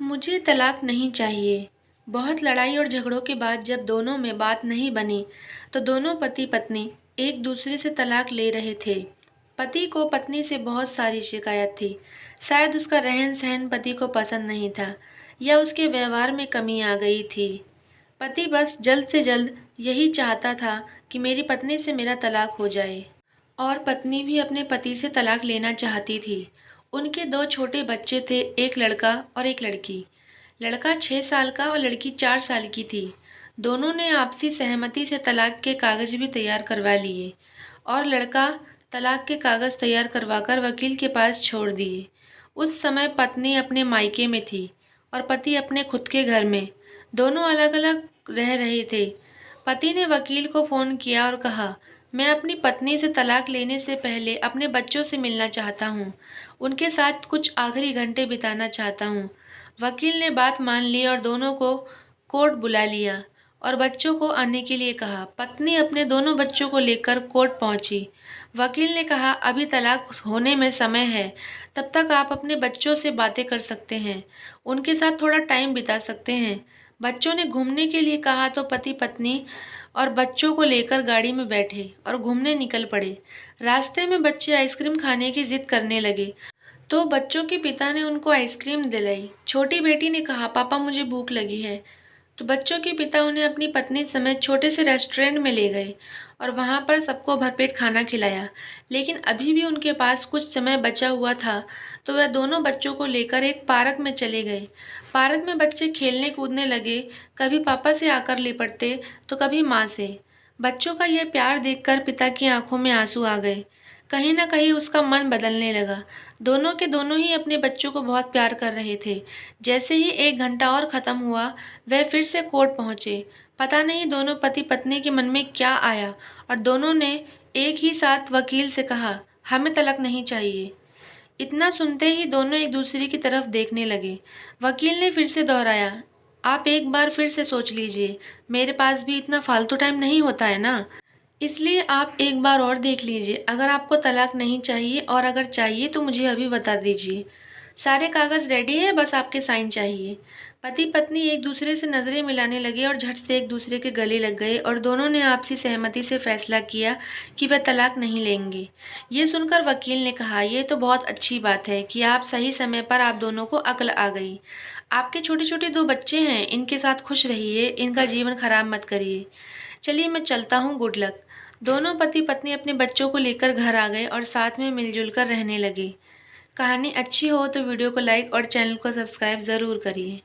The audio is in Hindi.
मुझे तलाक नहीं चाहिए। बहुत लड़ाई और झगड़ों के बाद जब दोनों में बात नहीं बनी तो दोनों पति पत्नी एक दूसरे से तलाक ले रहे थे। पति को पत्नी से बहुत सारी शिकायत थी। शायद उसका रहन सहन पति को पसंद नहीं था या उसके व्यवहार में कमी आ गई थी। पति बस जल्द से जल्द यही चाहता था कि मेरी पत्नी से मेरा तलाक हो जाए। और पत्नी भी अपने पति से तलाक लेना चाहती थी। उनके दो छोटे बच्चे थे, एक लड़का और एक लड़की। लड़का 6 साल का और लड़की 4 साल की थी। दोनों ने आपसी सहमति से तलाक के कागज भी तैयार करवा लिए और लड़का तलाक के कागज तैयार करवाकर वकील के पास छोड़ दिए। उस समय पत्नी अपने मायके में थी और पति अपने खुद के घर में। दोनों अलग अलग रह रहे थे। पति ने वकील को फ़ोन किया और कहा, मैं अपनी पत्नी से तलाक लेने से पहले अपने बच्चों से मिलना चाहता हूँ। उनके साथ कुछ आखिरी घंटे बिताना चाहता हूँ। वकील ने बात मान ली और दोनों को कोर्ट बुला लिया और बच्चों को आने के लिए कहा। पत्नी अपने दोनों बच्चों को लेकर कोर्ट पहुंची। वकील ने कहा, अभी तलाक होने में समय है, तब तक आप अपने बच्चों से बातें कर सकते हैं, उनके साथ थोड़ा टाइम बिता सकते हैं। बच्चों ने घूमने के लिए कहा तो पति पत्नी और बच्चों को लेकर गाड़ी में बैठे और घूमने निकल पड़े। रास्ते में बच्चे आइसक्रीम खाने की जिद करने लगे तो बच्चों के पिता ने उनको आइसक्रीम दिलाई। छोटी बेटी ने कहा, पापा मुझे भूख लगी है। तो बच्चों के पिता उन्हें अपनी पत्नी समेत छोटे से रेस्टोरेंट में ले गए और वहां पर सबको भरपेट खाना खिलाया। लेकिन अभी भी उनके पास कुछ समय बचा हुआ था तो वह दोनों बच्चों को लेकर एक पार्क में चले गए। पार्क में बच्चे खेलने कूदने लगे, कभी पापा से आकर लिपटते तो कभी माँ से। बच्चों का यह प्यार देखकर पिता की आंखों में आंसू आ गए। कहीं ना कहीं उसका मन बदलने लगा। दोनों के दोनों ही अपने बच्चों को बहुत प्यार कर रहे थे। जैसे ही 1 घंटा और ख़त्म हुआ वह फिर से कोर्ट पहुँचे। पता नहीं दोनों पति पत्नी के मन में क्या आया और दोनों ने एक ही साथ वकील से कहा, हमें तलाक नहीं चाहिए। इतना सुनते ही दोनों एक दूसरे की तरफ देखने लगे। वकील ने फिर से दोहराया, आप एक बार फिर से सोच लीजिए, मेरे पास भी इतना फालतू टाइम नहीं होता है ना, इसलिए आप एक बार और देख लीजिए। अगर आपको तलाक नहीं चाहिए और अगर चाहिए तो मुझे अभी बता दीजिए। सारे कागज़ रेडी है, बस आपके साइन चाहिए। पति पत्नी एक दूसरे से नज़रें मिलाने लगे और झट से एक दूसरे के गले लग गए और दोनों ने आपसी सहमति से फैसला किया कि वह तलाक नहीं लेंगे। ये सुनकर वकील ने कहा, ये तो बहुत अच्छी बात है कि आप सही समय पर आप दोनों को अक्ल आ गई। आपके छोटे छोटे दो बच्चे हैं, इनके साथ खुश रहिए, इनका जीवन खराब मत करिए। चलिए मैं चलता हूँ, गुड लक। दोनों पति पत्नी अपने बच्चों को लेकर घर आ गए और साथ में मिलजुल कर रहने लगे। कहानी अच्छी हो तो वीडियो को लाइक और चैनल को सब्सक्राइब ज़रूर करिए।